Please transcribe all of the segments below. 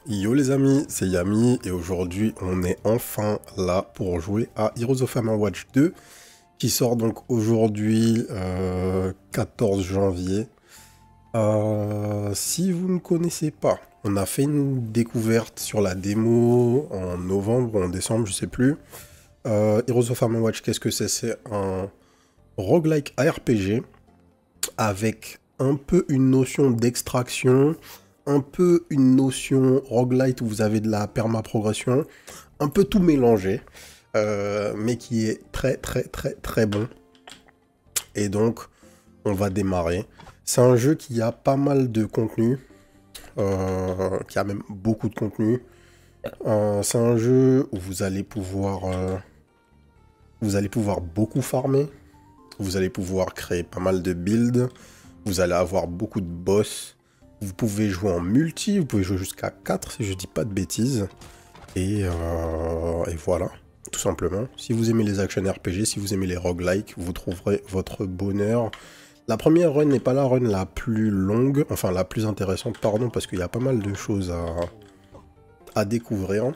Yo les amis, c'est Yami et aujourd'hui on est enfin là pour jouer à Heroes of Hammerwatch 2 qui sort donc aujourd'hui 14 janvier. Si vous ne connaissez pas, on a fait une découverte sur la démo en novembre ou en décembre, je sais plus. Heroes of Hammerwatch, qu'est-ce que c'est? C'est un roguelike ARPG avec un peu une notion d'extraction, un peu une notion roguelite où vous avez de la perma-progression, un peu tout mélangé, mais qui est très bon. Et donc, on va démarrer. C'est un jeu qui a pas mal de contenu, qui a même beaucoup de contenu. C'est un jeu où vous allez pouvoir beaucoup farmer, vous allez pouvoir créer pas mal de builds, vous allez avoir beaucoup de boss. Vous pouvez jouer en multi, vous pouvez jouer jusqu'à 4 si je dis pas de bêtises. Et voilà, tout simplement. Si vous aimez les action RPG, si vous aimez les roguelikes, vous trouverez votre bonheur. La première run n'est pas la run la plus longue, enfin la plus intéressante, pardon, parce qu'il y a pas mal de choses à découvrir.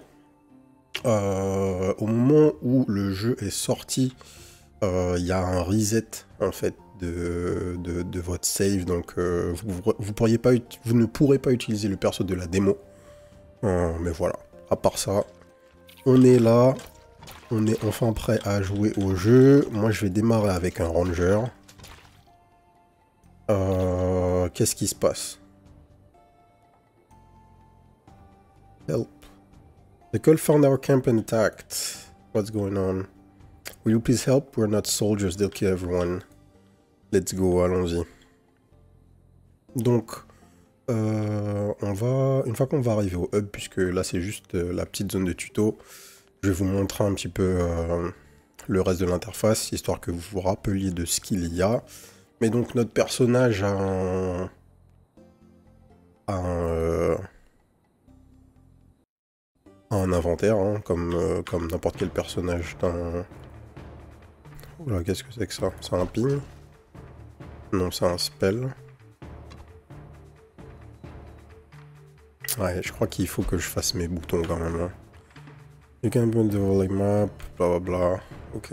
Au moment où le jeu est sorti, il y a un reset en fait de votre save, donc vous ne pourrez pas utiliser le perso de la démo. Mais voilà, à part ça, on est là, on est enfin prêt à jouer au jeu. Moi je vais démarrer avec un ranger. Qu'est-ce qui se passe? Help. The call found our camp and attacked. What's going on? Will you please help? We're not soldiers, they'll kill everyone. Let's go, allons-y. Donc, une fois qu'on va arriver au hub, puisque là c'est juste la petite zone de tuto, je vais vous montrer un petit peu le reste de l'interface, histoire que vous vous rappeliez de ce qu'il y a. Mais donc notre personnage a un inventaire, hein, comme n'importe quel personnage d'un... Oula, qu'est-ce que c'est que ça? C'est un ping? Non, c'est un spell. Ouais, je crois qu'il faut que je fasse mes boutons quand même. Hein. You can build the whole map, bla bla bla. Ok.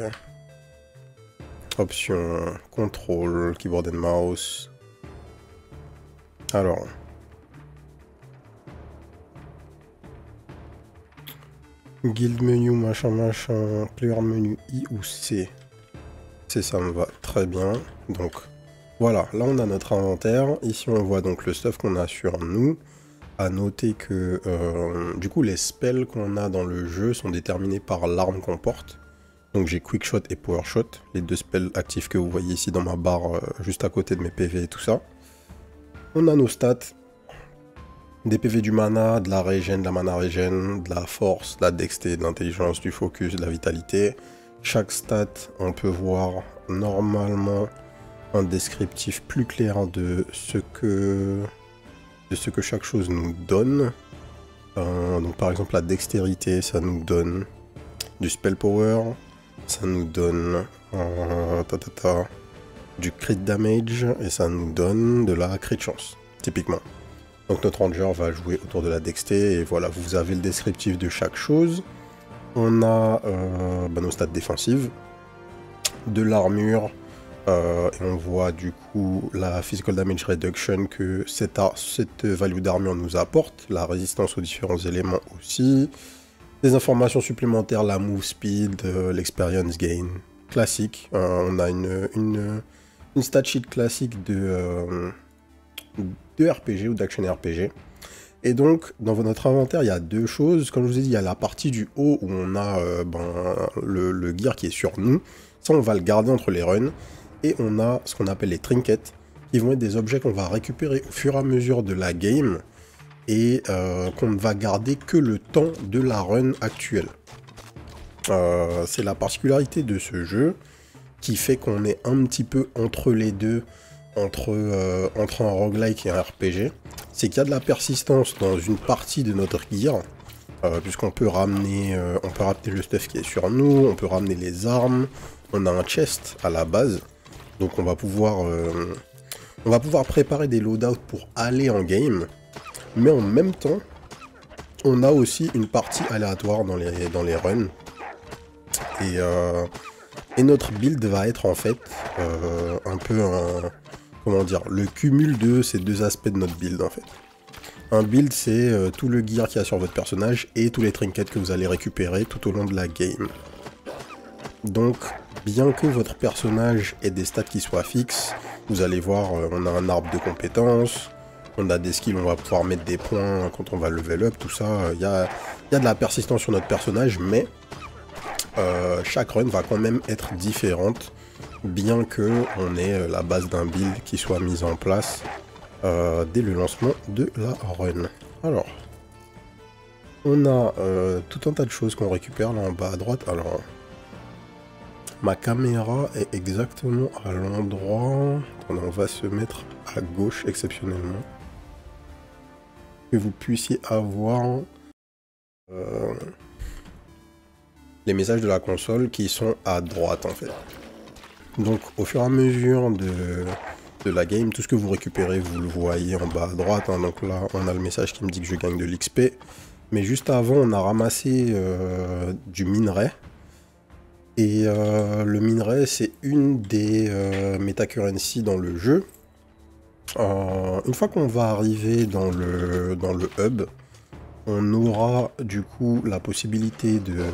Option, contrôle, keyboard and mouse. Alors. Guild menu, machin, player menu I ou C. C, ça me va très bien. Donc, voilà, là on a notre inventaire. Ici on voit donc le stuff qu'on a sur nous. À noter que du coup les spells qu'on a dans le jeu sont déterminés par l'arme qu'on porte. Donc j'ai Quick Shot et Power Shot, les deux spells actifs que vous voyez ici dans ma barre juste à côté de mes PV et tout ça. On a nos stats, des PV du mana, de la régène, de la mana régène, de la force, de la dexté, de l'intelligence, du focus, de la vitalité. Chaque stat, on peut voir normalement un descriptif plus clair de ce que chaque chose nous donne. Donc par exemple la dextérité, ça nous donne du spell power, ça nous donne du crit damage et ça nous donne de la crit chance, typiquement. Donc notre ranger va jouer autour de la dexté et voilà, vous avez le descriptif de chaque chose. On a nos stats défensives, de l'armure, et on voit du coup la physical damage reduction que cette value d'armure nous apporte, la résistance aux différents éléments aussi, des informations supplémentaires, la move speed, l'experience gain, classique. On a une stat sheet classique de RPG ou d'action RPG. Et donc, dans notre inventaire, il y a deux choses. Comme je vous ai dit, il y a la partie du haut où on a le gear qui est sur nous. Ça, on va le garder entre les runs. Et on a ce qu'on appelle les trinkets, qui vont être des objets qu'on va récupérer au fur et à mesure de la game et qu'on ne va garder que le temps de la run actuelle. C'est la particularité de ce jeu qui fait qu'on est un petit peu entre les deux, entre un roguelike et un RPG. C'est qu'il y a de la persistance dans une partie de notre gear, puisqu'on peut ramener le stuff qui est sur nous, on peut ramener les armes, on a un chest à la base, donc on va pouvoir préparer des loadouts pour aller en game, mais en même temps, on a aussi une partie aléatoire dans les runs. Et notre build va être en fait un peu comment dire, le cumul de ces deux aspects de notre build en fait. Un build c'est tout le gear qu'il y a sur votre personnage et tous les trinkets que vous allez récupérer tout au long de la game. Donc bien que votre personnage ait des stats qui soient fixes, vous allez voir on a un arbre de compétences, on a des skills, on va pouvoir mettre des points quand on va level up, tout ça, il y a de la persistance sur notre personnage, mais chaque run va quand même être différente, bien que on ait la base d'un build qui soit mise en place dès le lancement de la run. Alors, on a tout un tas de choses qu'on récupère là en bas à droite. Alors, ma caméra est exactement à l'endroit. On va se mettre à gauche exceptionnellement. Que vous puissiez avoir les messages de la console qui sont à droite en fait. Donc au fur et à mesure de la game, tout ce que vous récupérez, vous le voyez en bas à droite. Hein. Donc là, on a le message qui me dit que je gagne de l'XP. Mais juste avant, on a ramassé du minerai. Et le minerai, c'est une des metacurrency dans le jeu. Une fois qu'on va arriver dans le hub, on aura du coup la possibilité de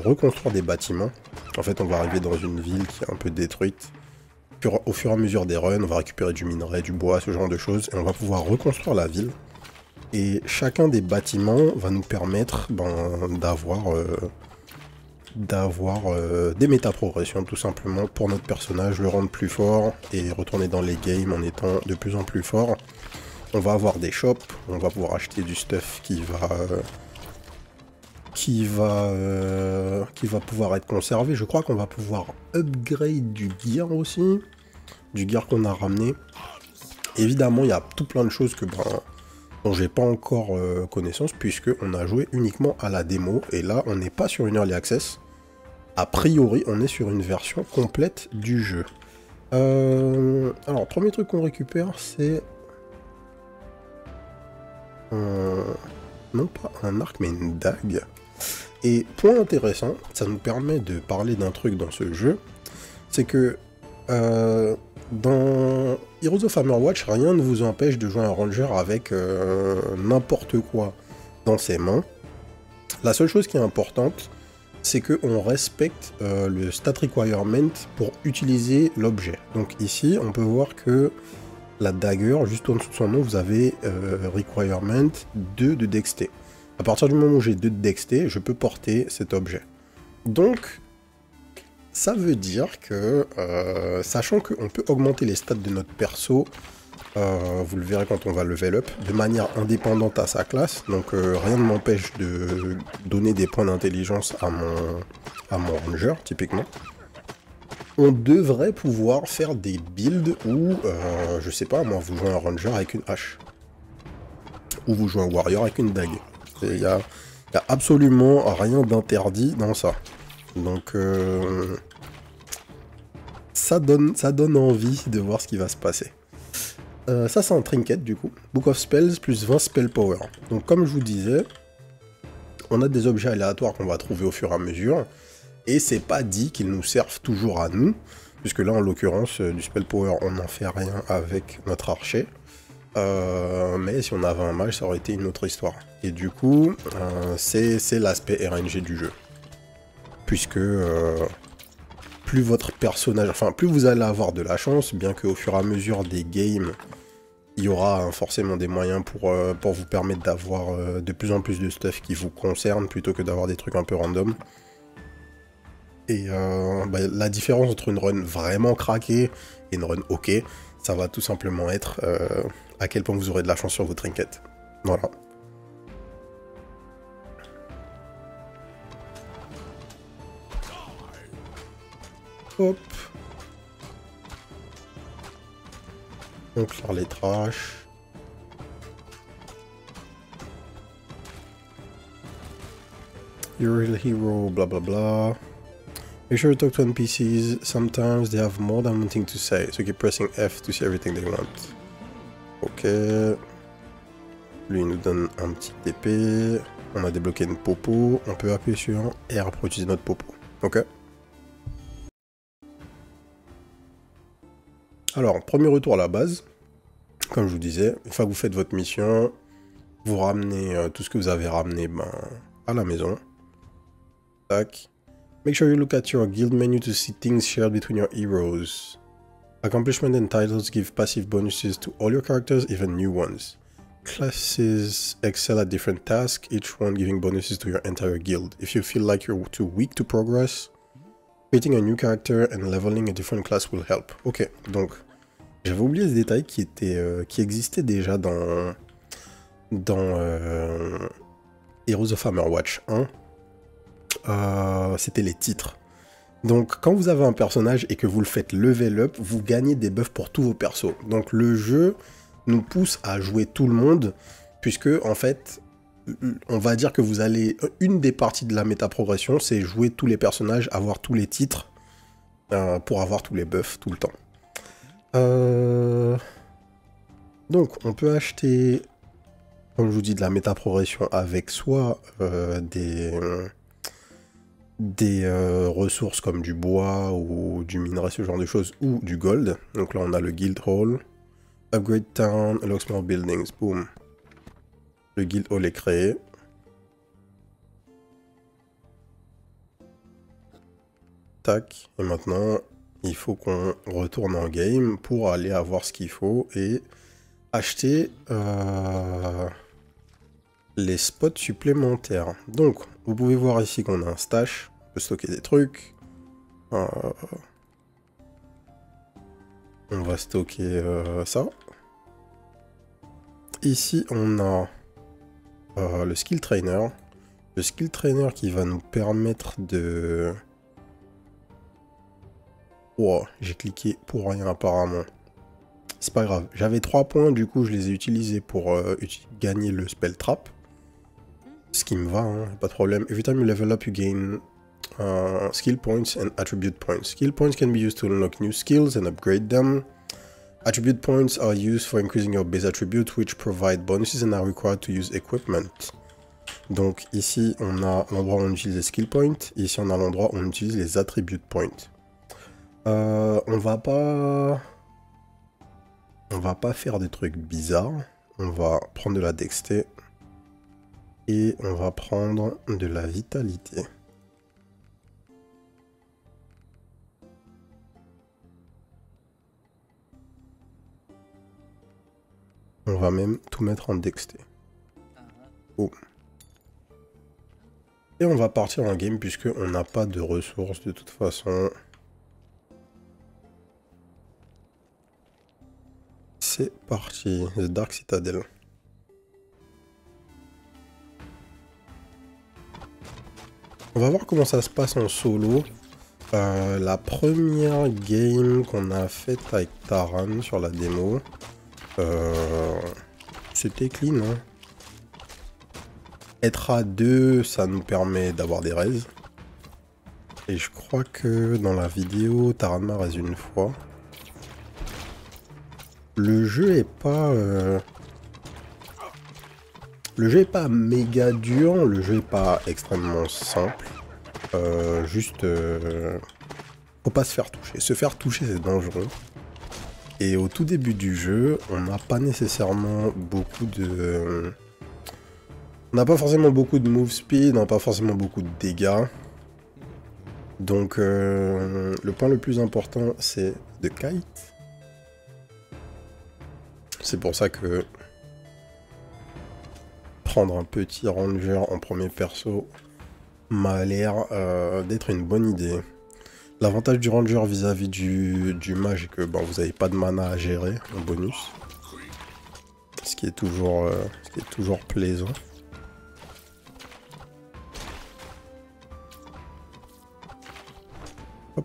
reconstruire des bâtiments. En fait, on va arriver dans une ville qui est un peu détruite. Au fur et à mesure des runs, on va récupérer du minerai, du bois, ce genre de choses, et on va pouvoir reconstruire la ville. Et chacun des bâtiments va nous permettre d'avoir des méta-progressions, tout simplement, pour notre personnage, le rendre plus fort, et retourner dans les games en étant de plus en plus fort. On va avoir des shops, on va pouvoir acheter du stuff qui va pouvoir être conservé. Je crois qu'on va pouvoir upgrade du gear aussi, du gear qu'on a ramené. Évidemment, il y a tout plein de choses dont j'ai pas encore connaissance, puisque on a joué uniquement à la démo, et là, on n'est pas sur une early access. A priori, on est sur une version complète du jeu. Alors, premier truc qu'on récupère, c'est non pas un arc, mais une dague. Et point intéressant, ça nous permet de parler d'un truc dans ce jeu, c'est que dans Heroes of Hammerwatch, rien ne vous empêche de jouer un ranger avec n'importe quoi dans ses mains. La seule chose qui est importante, c'est qu'on respecte le stat requirement pour utiliser l'objet. Donc ici, on peut voir que la dagger, juste en dessous de son nom, vous avez requirement 2 de dexté. À partir du moment où j'ai 2 de dexté, je peux porter cet objet. Donc, ça veut dire que, sachant qu'on peut augmenter les stats de notre perso, vous le verrez quand on va level up, de manière indépendante à sa classe, donc rien ne m'empêche de donner des points d'intelligence à mon ranger, typiquement. On devrait pouvoir faire des builds où, je sais pas, moi, vous jouez un ranger avec une hache. Ou vous jouez un warrior avec une dague. Il y a absolument rien d'interdit dans ça. Donc, ça donne envie de voir ce qui va se passer. Ça, c'est un trinket, du coup. Book of Spells plus 20 spell power. Donc, comme je vous disais, on a des objets aléatoires qu'on va trouver au fur et à mesure. Et c'est pas dit qu'ils nous servent toujours à nous, puisque là, en l'occurrence, du spell power, on n'en fait rien avec notre archer. Mais si on avait un mage, ça aurait été une autre histoire. Et du coup, c'est l'aspect RNG du jeu. Puisque plus votre personnage, enfin, plus vous allez avoir de la chance, bien qu'au fur et à mesure des games, il y aura forcément des moyens pour vous permettre d'avoir de plus en plus de stuff qui vous concerne, plutôt que d'avoir des trucs un peu random. Et la différence entre une run vraiment craquée et une run ok, ça va tout simplement être à quel point vous aurez de la chance sur vos trinkets. Voilà. Hop. On clear les trash. You're a real hero, blah blah blah. Make sure to talk to NPCs. Sometimes they have more than one thing to say, so keep pressing F to see everything they want. Ok. Lui, il nous donne un petit épée. On a débloqué une popo. On peut appuyer sur R pour utiliser notre popo. Ok. Alors, premier retour à la base. Comme je vous disais, une fois que vous faites votre mission, vous ramenez tout ce que vous avez ramené à la maison. Tac. Make sure you look at your guild menu to see things shared between your heroes. Accomplishment and titles give passive bonuses to all your characters, even new ones. Classes excel at different tasks, each one giving bonuses to your entire guild. If you feel like you're too weak to progress, creating a new character and leveling a different class will help. Ok, donc j'avais oublié ce détail qui existait déjà dans Heroes of Hammerwatch 1. C'était les titres. Donc quand vous avez un personnage et que vous le faites level up, vous gagnez des buffs pour tous vos persos. Donc le jeu nous pousse à jouer tout le monde, puisque en fait, on va dire que vous allez... Une des parties de la méta-progression, c'est jouer tous les personnages, avoir tous les titres, pour avoir tous les buffs tout le temps. Donc on peut acheter, comme je vous dis, de la méta-progression avec soit des ressources comme du bois ou du minerai, ce genre de choses, ou du gold. Donc là on a le guild hall. Upgrade town, unlocks more buildings. Boom. Le guild hall est créé. Tac. Et maintenant, il faut qu'on retourne en game pour aller avoir ce qu'il faut et acheter les spots supplémentaires. Donc, vous pouvez voir ici qu'on a un stash. On peut stocker des trucs. On va stocker ça. Ici, on a le skill trainer. Le skill trainer qui va nous permettre de... Wow, j'ai cliqué pour rien apparemment. C'est pas grave. J'avais 3 points, du coup je les ai utilisés pour gagner le spell trap. Ce qui me va, hein, pas de problème. Every time you level up, you gain skill points and attribute points. Skill points can be used to unlock new skills and upgrade them. Attribute points are used for increasing your base attribute, which provide bonuses and are required to use equipment. Donc ici, on a l'endroit où on utilise les skill points. Ici, on a l'endroit où on utilise les attribute points. On va pas faire des trucs bizarres. On va prendre de la dexté. Et on va prendre de la vitalité. On va même tout mettre en dexté. Oh. Et on va partir en game puisque on n'a pas de ressources de toute façon. C'est parti, The Dark Citadel. On va voir comment ça se passe en solo. La première game qu'on a faite avec Taran sur la démo, c'était clean. Hein. Être à 2, ça nous permet d'avoir des raises. Et je crois que dans la vidéo, Taran m'a raise une fois. Le jeu est pas... Le jeu est pas méga dur, le jeu est pas extrêmement simple. Juste... faut pas se faire toucher. Se faire toucher, c'est dangereux. Et au tout début du jeu, on n'a pas nécessairement beaucoup de... On n'a pas forcément beaucoup de move speed, on n'a pas forcément beaucoup de dégâts. Donc le point le plus important, c'est de kite. C'est pour ça que prendre un petit ranger en premier perso m'a l'air d'être une bonne idée. L'avantage du ranger vis-à-vis du mage est que bon, vous n'avez pas de mana à gérer en bonus. Ce qui est toujours plaisant. Hop.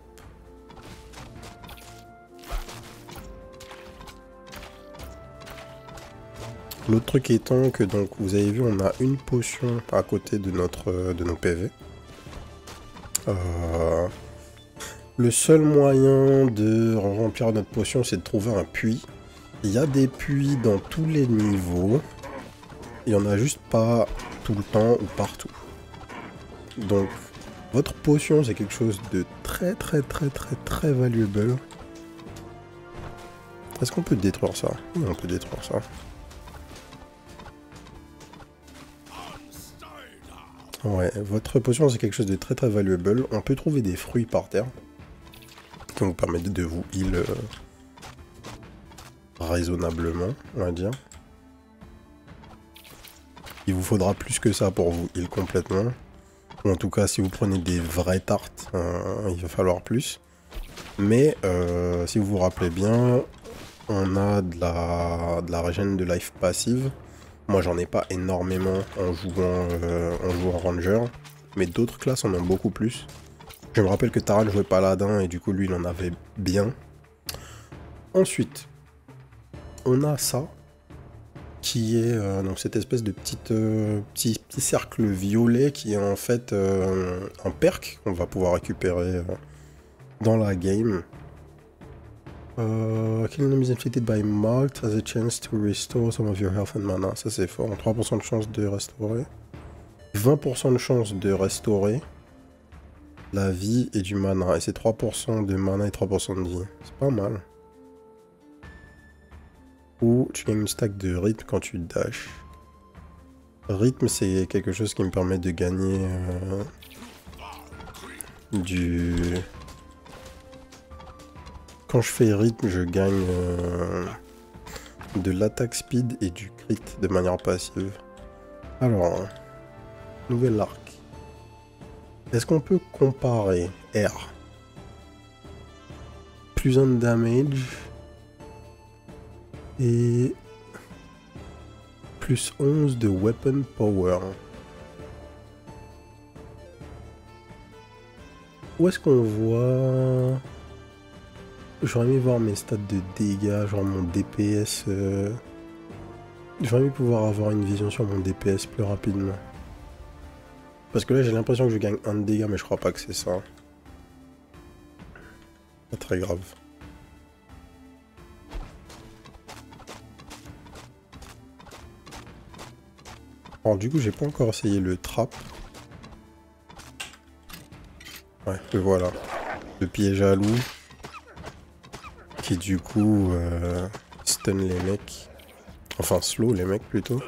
L'autre truc étant que donc vous avez vu, on a une potion à côté de nos PV. Le seul moyen de remplir notre potion, c'est de trouver un puits. Il y a des puits dans tous les niveaux. il n'y en a juste pas tout le temps ou partout. Donc, votre potion, c'est quelque chose de très valuable. Est-ce qu'on peut détruire ça? Oui, on peut détruire ça. Ouais, votre potion, c'est quelque chose de très valuable. On peut trouver des fruits par terre qui vont vous permettre de vous heal raisonnablement, on va dire. Il vous faudra plus que ça pour vous heal complètement. Ou en tout cas, si vous prenez des vraies tartes, il va falloir plus. Mais si vous vous rappelez bien, on a de la régène de life passive. Moi, j'en ai pas énormément en jouant Ranger. Mais d'autres classes en ont beaucoup plus. Je me rappelle que Taran jouait Paladin et du coup, lui, il en avait bien. Ensuite, on a ça. Qui est donc cette espèce de petit cercle violet qui est en fait un perk qu'on va pouvoir récupérer dans la game. Killing enemies inflicted by Malt has a chance to restore some of your health and mana. Ça c'est fort, 3% de chance de restaurer. 20% de chance de restaurer la vie et du mana. Et c'est 3% de mana et 3% de vie. C'est pas mal. Ou tu gagnes une stack de rythme quand tu dash. Rythme, c'est quelque chose qui me permet de gagner Quand je fais rythme, je gagne de l'attaque speed et du crit de manière passive. Alors, nouvel arc. Est-ce qu'on peut comparer R plus 1 de damage et plus 11 de weapon power. Où est-ce qu'on voit... J'aurais aimé voir mes stats de dégâts, genre mon DPS. J'aurais aimé pouvoir avoir une vision sur mon DPS plus rapidement. Parce que là j'ai l'impression que je gagne 1 de dégâts, mais je crois pas que c'est ça. Pas très grave. Alors du coup j'ai pas encore essayé le trap. Ouais, le voilà. Le piège à loup. Qui du coup stun les mecs. Enfin slow les mecs plutôt.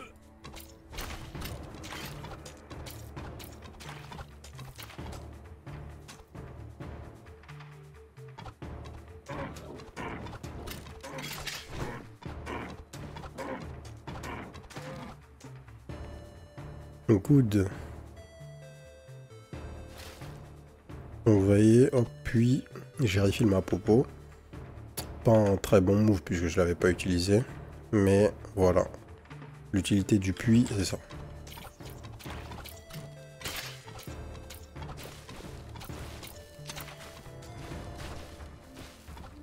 Good. Vous voyez, hop, puis j'ai refilé ma popo. Pas un très bon move puisque je l'avais pas utilisé. Mais voilà. L'utilité du puits, c'est ça.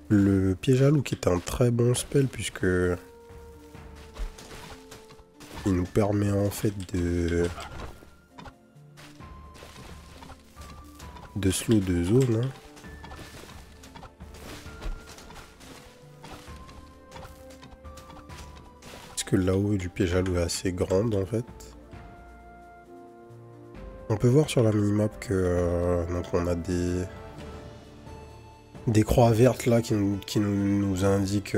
Le piège à loup qui est un très bon spell puisque il nous permet en fait de slow de zone. Hein. Parce que là-haut du piège à loup est assez grande en fait. On peut voir sur la minimap que donc on a des croix vertes là qui nous indiquent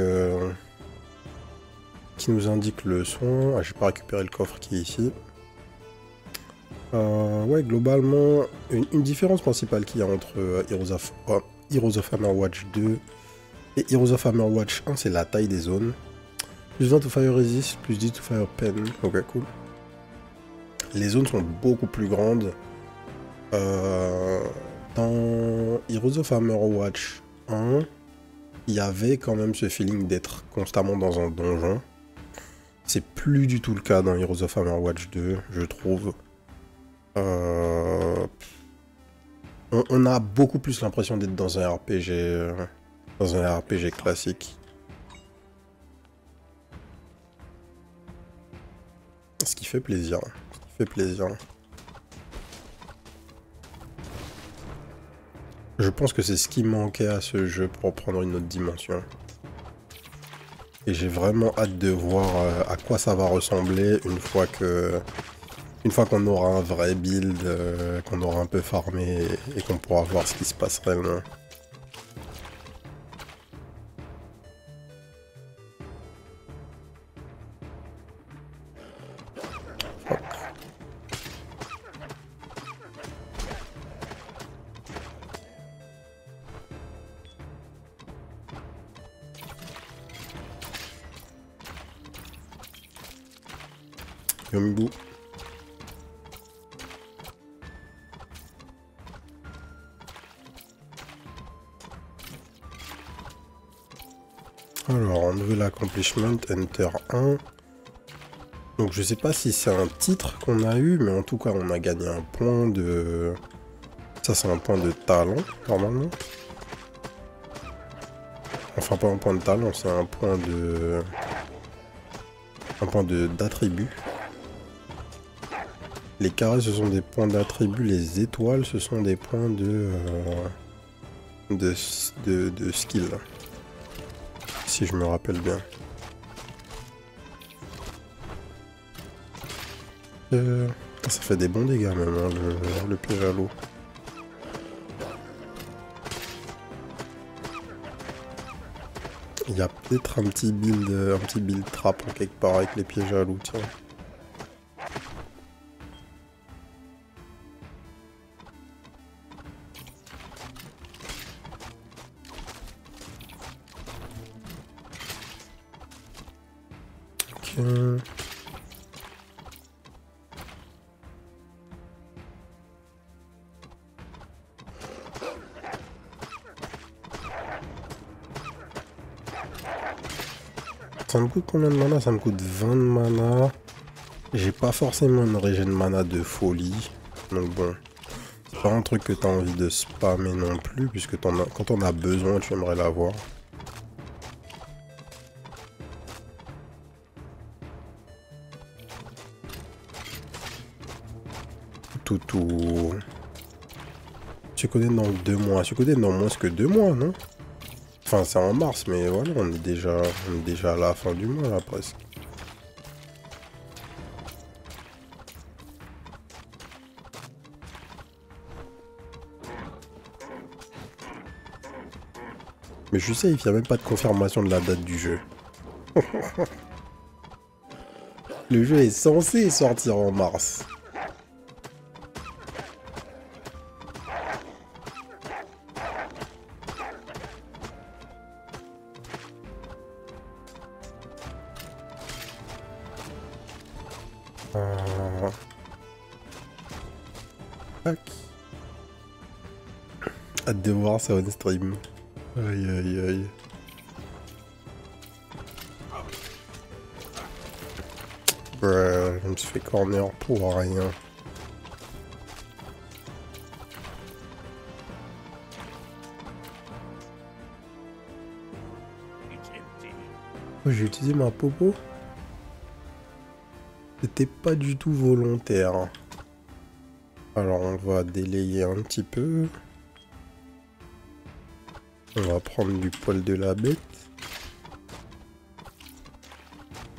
le son. Ah, j'ai pas récupéré le coffre qui est ici. Ouais, globalement, une différence principale qu'il y a entre Heroes of Hammerwatch 2 et Heroes of Hammerwatch 1, c'est la taille des zones. Plus 20 to Fire Resist, plus 10 to Fire Pen. Ok, cool. Les zones sont beaucoup plus grandes. Dans Heroes of Hammerwatch 1, il y avait quand même ce feeling d'être constamment dans un donjon. C'est plus du tout le cas dans Heroes of Hammerwatch 2, je trouve. On a beaucoup plus l'impression d'être dans un RPG classique. Ce qui fait plaisir. Je pense que c'est ce qui manquait à ce jeu pour prendre une autre dimension. Et j'ai vraiment hâte de voir à quoi ça va ressembler une fois qu'on aura un vrai build, qu'on aura un peu farmé et qu'on pourra voir ce qui se passe réellement. Yombu. Alors, nouvel accomplishment, Enter 1. Donc je sais pas si c'est un titre qu'on a eu, mais en tout cas on a gagné un point de... Ça c'est un point de talent, normalement. Enfin pas un point de talent, c'est un point de... Un point d'attribut. Les carrés ce sont des points d'attribut, les étoiles ce sont des points de skill. Si je me rappelle bien. Ça fait des bons dégâts même, hein, le piège à l'eau. Il y a peut-être un petit build trap en quelque part avec les pièges à loup, tiens. Ok. Ça me coûte combien de mana? Ça me coûte 20 de mana. J'ai pas forcément une régène mana de folie. Donc bon, c'est pas un truc que t'as envie de spammer non plus, puisque quand on a besoin, tu aimerais l'avoir. Tout. Tu connais dans 2 mois. Tu connais dans moins que 2 mois, non? Enfin, c'est en mars, mais voilà, on est déjà à la fin du mois, là, presque. Mais je sais, il n'y a même pas de confirmation de la date du jeu. Le jeu est censé sortir en mars. Tac. Hâte de voir ça on stream. Aïe aïe aïe. Je me suis fait corner pour rien. Oh, j'ai utilisé ma popo. C'était pas du tout volontaire. Alors on va délayer un petit peu. On va prendre du poil de la bête.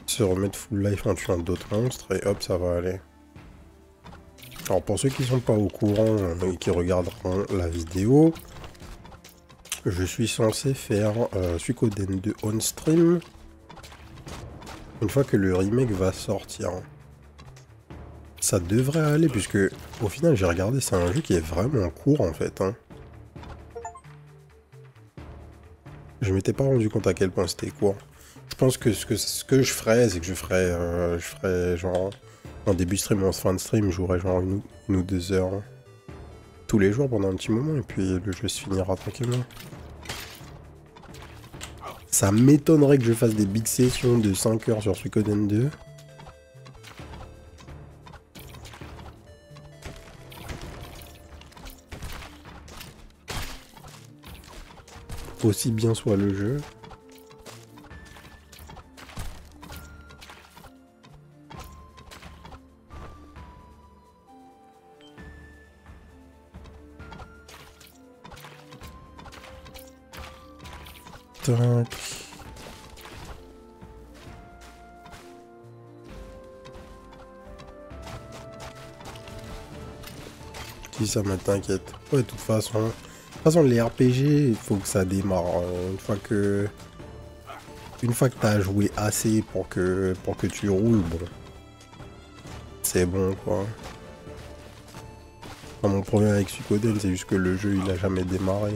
Se remettre full life en tuant d'autres monstres et hop, ça va aller. Alors pour ceux qui sont pas au courant et qui regarderont la vidéo, je suis censé faire Suikoden 2 on stream une fois que le remake va sortir. Ça devrait aller puisque au final j'ai regardé, c'est un jeu qui est vraiment court en fait. Hein. Je m'étais pas rendu compte à quel point c'était court. Je pense que ce que je ferais, c'est que je ferais genre en début stream ou en fin de stream, je jouerais genre une ou 2 heures tous les jours pendant un petit moment et puis le jeu se finira tranquillement. Ça m'étonnerait que je fasse des big sessions de 5 heures sur Suikoden 2. Aussi bien soit le jeu. Tac. Si ça t'inquiète. Ouais, de toute façon. Les RPG, il faut que ça démarre. Une fois que t'as joué assez pour que tu roules, bon. C'est bon, quoi. Enfin, mon problème avec Suikoden, c'est juste que le jeu, il a jamais démarré.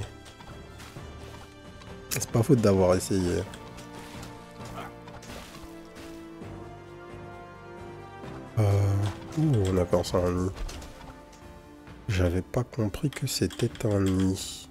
C'est pas faute d'avoir essayé. Ouh, on a pensé à un nid. J'avais pas compris que c'était un nid.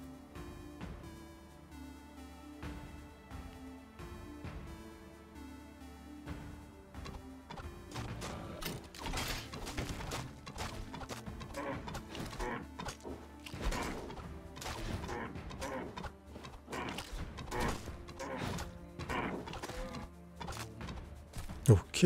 Ok.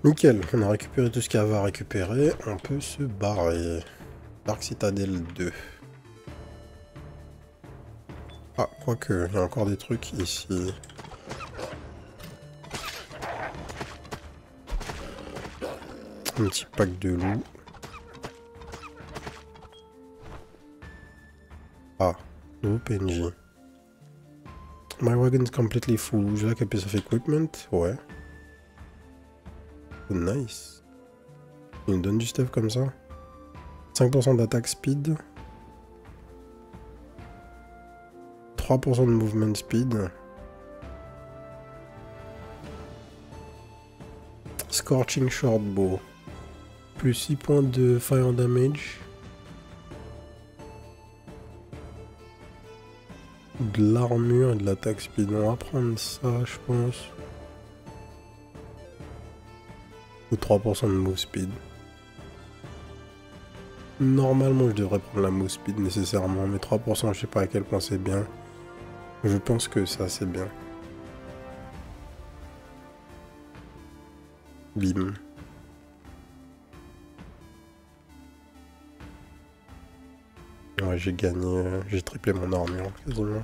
Nickel, on a récupéré tout ce qu'il y avait à récupérer. On peut se barrer. Dark Citadel 2. Ah, quoique, il y a encore des trucs ici. Un petit pack de loup. Ah, nouveau PNJ. My wagon is completely full. Would you like a piece of equipment? Ouais. Oh, nice. Il me donne du stuff comme ça. 5% d'attaque speed. 3% de movement speed. Scorching short bow. Plus 6 points de fire damage. De l'armure et de l'attaque speed. On va prendre ça, je pense. Ou 3% de move speed. Normalement, je devrais prendre la move speed nécessairement, mais 3%, je sais pas à quel point c'est bien. Je pense que ça, c'est bien. Bim. Ouais, j'ai gagné, j'ai triplé mon armure quasiment.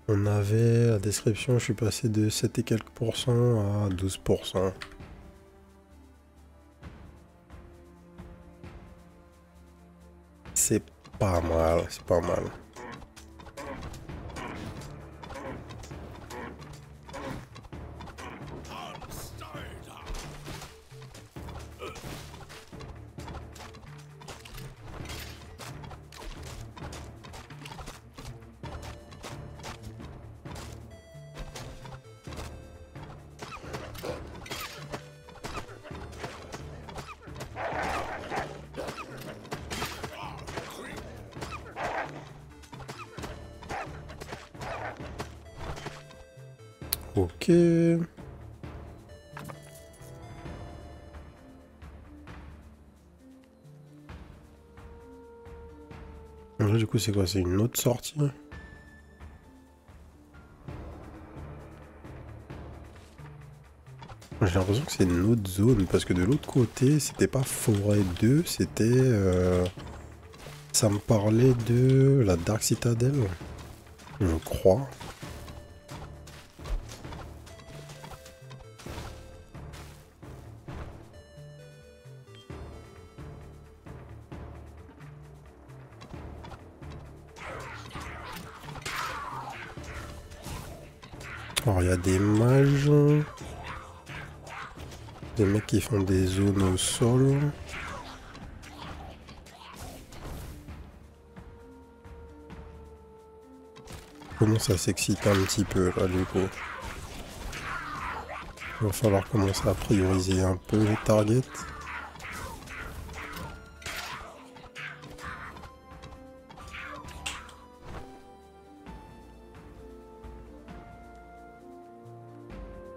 On avait la description, je suis passé de 7 et quelques pourcents à 12%. C'est pas mal, c'est pas mal. Ok. Là, du coup, c'est quoi? C'est une autre sortie? J'ai l'impression que c'est une autre zone, parce que de l'autre côté, c'était pas Forêt 2, c'était... ça me parlait de la Dark Citadel, je crois. Alors, il y a des mages. Des mecs qui font des zones au sol. Comment ça s'excite un petit peu, là, du coup. Il va falloir commencer à prioriser un peu les targets.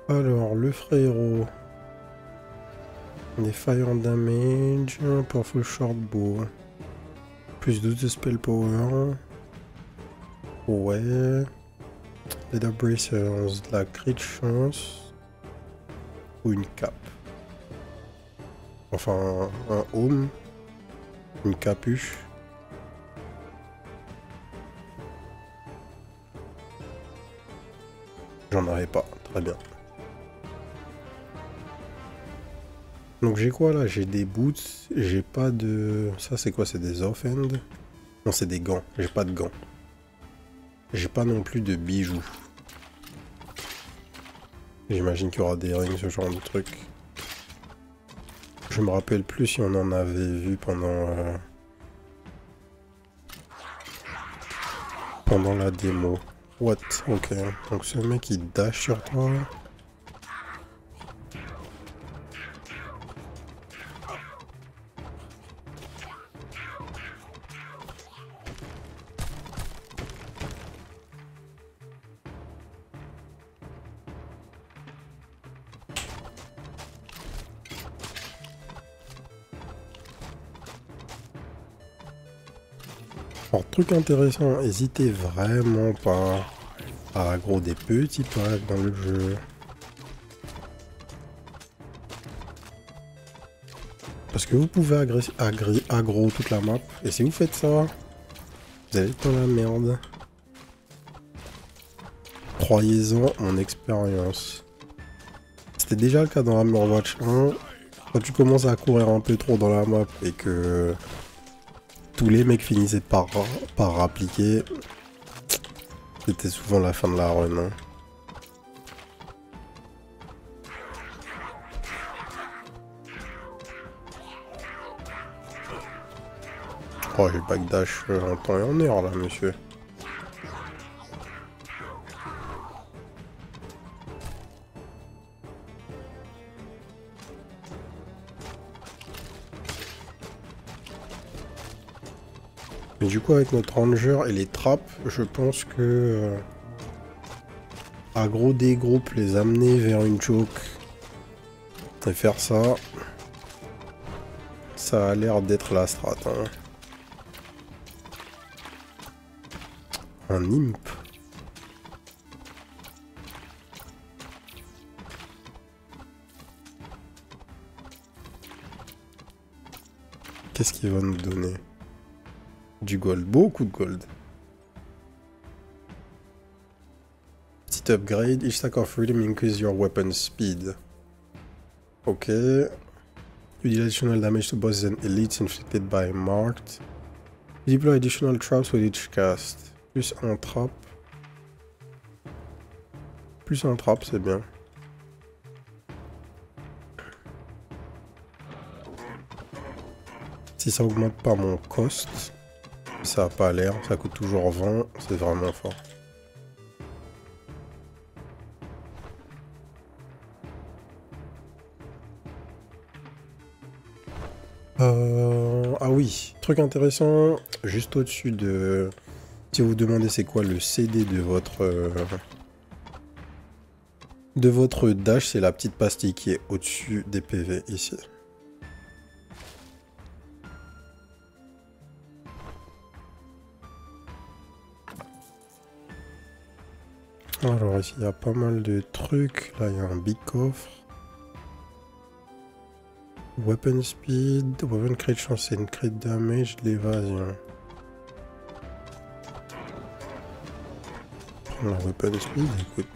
Alors, le frérot. Des fire damage, powerful short bow. Plus 12 de spell power. Ouais. Leather Bracers, de la crit de chance. Ou une cape. Enfin, un home. Une capuche. J'en avais pas, très bien. Donc j'ai quoi là? J'ai des boots, j'ai pas de... Ça c'est quoi? C'est des off-end? Non, c'est des gants, j'ai pas de gants. J'ai pas non plus de bijoux. J'imagine qu'il y aura des rings, ce genre de trucs. Je me rappelle plus si on en avait vu pendant la démo. What? Ok, donc ce mec il dash sur toi. Alors, truc intéressant, n'hésitez vraiment pas à aggro des petits packs dans le jeu. Parce que vous pouvez aggro toute la map, et si vous faites ça, vous allez être dans la merde. Croyez-en mon expérience. C'était déjà le cas dans Hammerwatch 1. Quand tu commences à courir un peu trop dans la map et que tous les mecs finissaient par appliquer, c'était souvent la fin de la run. Hein. Oh, j'ai backdash en temps et en heure là, monsieur. Mais du coup, avec notre ranger et les trappes, je pense que aggro des groupes, les amener vers une choke et faire ça, ça a l'air d'être la strat. Hein. Un imp. Qu'est-ce qu'il va nous donner? Du gold, beaucoup de gold. Petit upgrade, each stack of rhythm increase your weapon speed. Ok. You deal additional damage to bosses and elites inflicted by marked. You deploy additional traps with each cast. Plus un trap. Plus un trap, c'est bien. Si ça augmente pas mon cost, ça a pas l'air, ça coûte toujours 20, c'est vraiment fort. Ah oui, truc intéressant, juste au-dessus de... Si vous vous demandez c'est quoi le CD de votre dash, c'est la petite pastille qui est au-dessus des PV ici. Alors ici il y a pas mal de trucs, là il y a un big coffre. Weapon speed, weapon crit chance et une crit damage, de l'évasion. La weapon speed, écoute.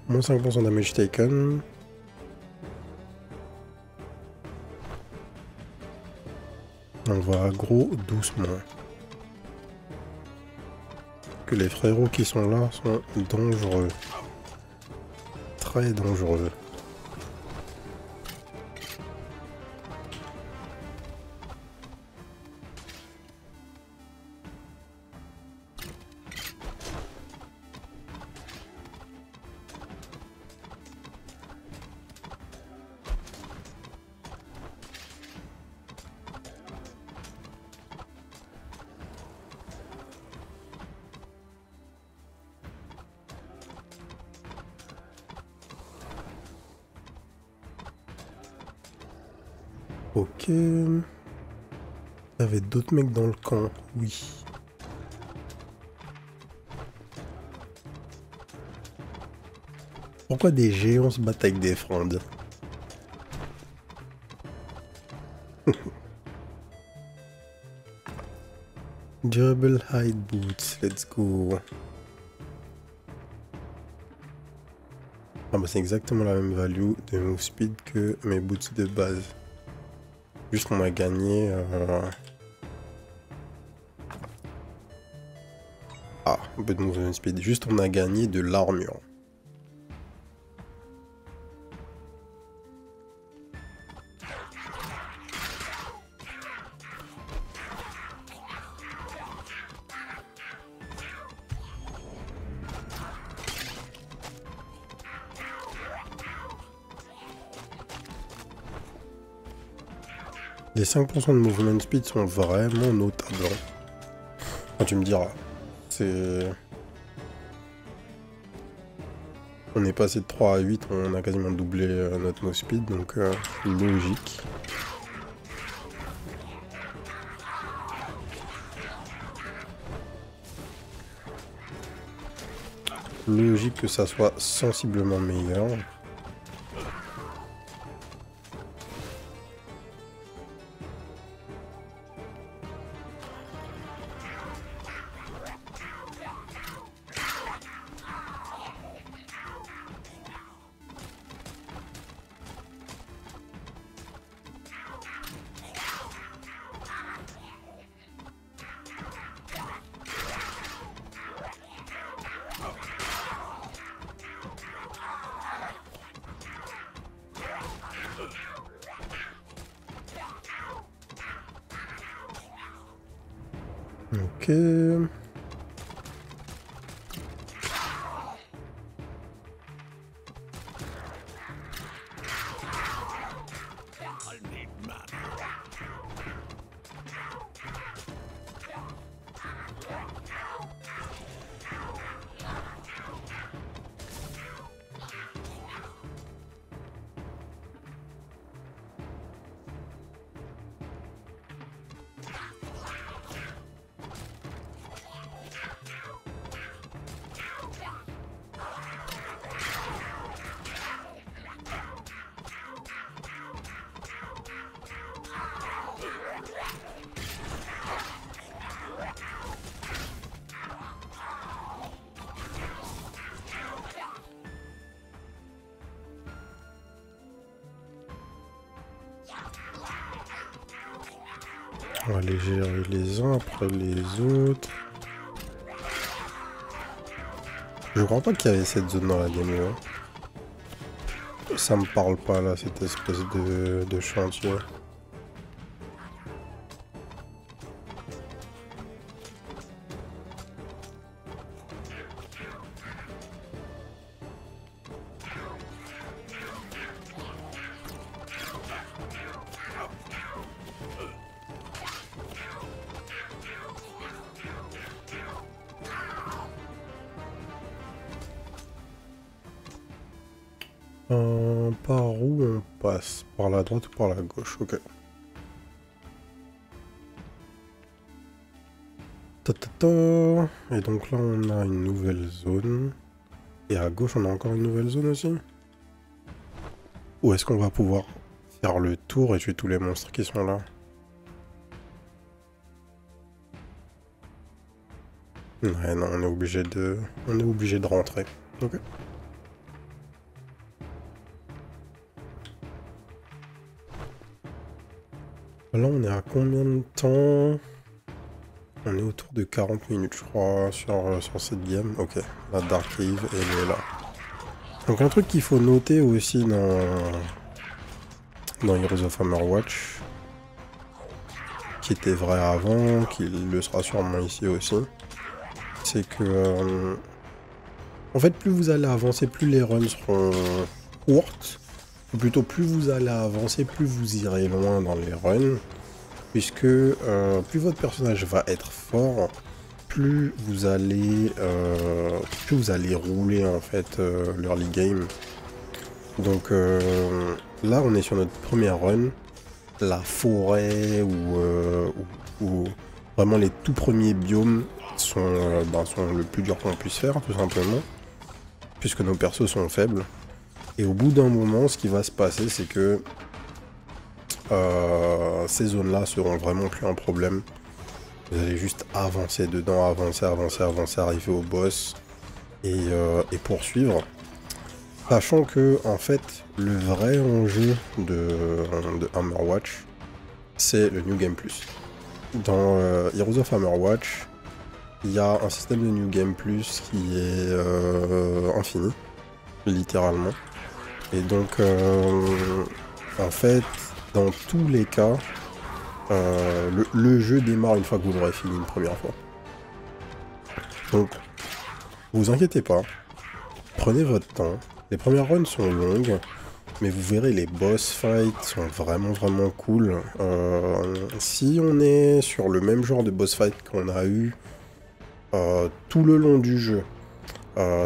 Moins 5% damage taken. On va aggro doucement. Que les frérots qui sont là sont dangereux. Très dangereux. Ok. Il y avait d'autres mecs dans le camp, oui. Pourquoi des géants se battent avec des frondes? Durable hide boots, let's go. Ah bah c'est exactement la même value de move speed que mes boots de base. Juste on a gagné... Ah, un peu de movement speed. Juste on a gagné de l'armure. Les 5% de movement speed sont vraiment notables. Enfin, tu me diras, c'est... On est passé de 3 à 8, on a quasiment doublé notre move speed, donc logique. Logique que ça soit sensiblement meilleur. Ok. On va les gérer les uns après les autres. Je crois pas qu'il y avait cette zone dans la démo. Ça me parle pas là, cette espèce de chantier. Par où on passe? Par la droite ou par la gauche? Ok. Et donc là on a une nouvelle zone. Et à gauche on a encore une nouvelle zone aussi? Ou est-ce qu'on va pouvoir faire le tour et tuer tous les monstres qui sont là? Ouais non, on est obligé de rentrer. Ok. Là, on est à combien de temps? On est autour de 40 minutes, je crois, sur cette game. Ok, la Dark Cave, elle est là. Donc, un truc qu'il faut noter aussi dans Heroes of Hammerwatch, qui était vrai avant, qui le sera sûrement ici aussi, c'est que... en fait, plus vous allez avancer, plus les runs seront courtes. Ou plutôt, plus vous allez avancer, plus vous irez loin dans les runs. Puisque plus votre personnage va être fort, plus vous allez rouler en fait l'early game. Donc là, on est sur notre première run. La forêt ou où vraiment les tout premiers biomes sont le plus dur qu'on puisse faire, tout simplement, puisque nos persos sont faibles. Et au bout d'un moment, ce qui va se passer, c'est que ces zones-là seront vraiment plus un problème. Vous allez juste avancer dedans, avancer, arriver au boss et poursuivre. Sachant que, en fait, le vrai enjeu de Hammerwatch, c'est le New Game Plus. Dans Heroes of Hammerwatch, il y a un système de New Game Plus qui est infini, littéralement. Et donc, en fait, dans tous les cas, le jeu démarre une fois que vous l'aurez fini une première fois. Donc, vous inquiétez pas, prenez votre temps. Les premières runs sont longues, mais vous verrez, les boss fights sont vraiment cool. Si on est sur le même genre de boss fight qu'on a eu tout le long du jeu,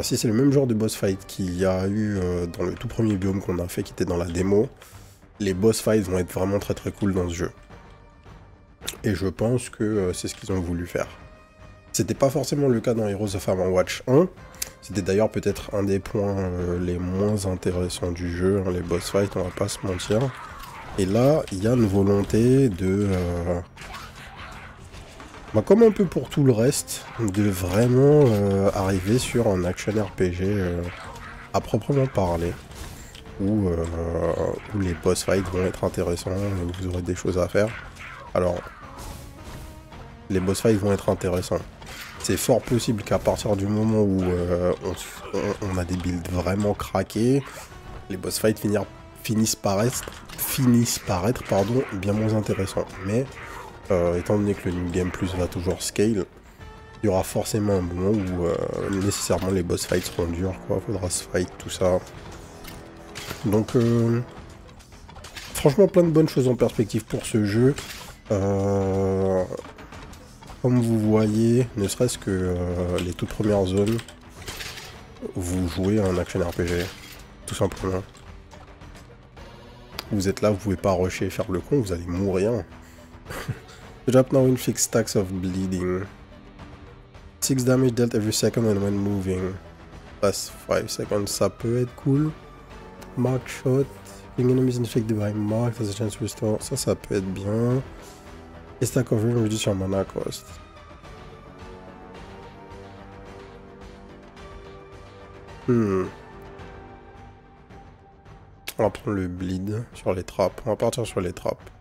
si c'est le même genre de boss fight qu'il y a eu dans le tout premier biome qu'on a fait, qui était dans la démo, les boss fights vont être vraiment très cool dans ce jeu. Et je pense que c'est ce qu'ils ont voulu faire. C'était pas forcément le cas dans Heroes of Hammerwatch 1. C'était d'ailleurs peut-être un des points les moins intéressants du jeu, hein, les boss fights, on va pas se mentir. Et là, il y a une volonté de... comme un peu pour tout le reste, de vraiment arriver sur un action RPG à proprement parler. Où les boss fights vont être intéressants, où vous aurez des choses à faire. Alors, les boss fights vont être intéressants. C'est fort possible qu'à partir du moment où on a des builds vraiment craqués, les boss fights finissent par être bien moins intéressants. Mais, étant donné que le New Game Plus va toujours scale, il y aura forcément un moment où nécessairement les boss fights seront durs, quoi. Faudra se fight, tout ça. Donc, franchement, plein de bonnes choses en perspective pour ce jeu. Comme vous voyez, ne serait-ce que les toutes premières zones, vous jouez à un action RPG, tout simplement. Vous êtes là, vous pouvez pas rusher et faire le con, vous allez mourir. Drop now inflicts stacks of bleeding. 6 damage dealt every second and when moving. Pass 5 seconds, ça peut être cool. Mark shot. Being enemies inflicted by mark has a chance to restore. Ça peut être bien. Et stack of rune reduce your mana cost. On va prendre le bleed sur les trappes. On va partir sur les trappes.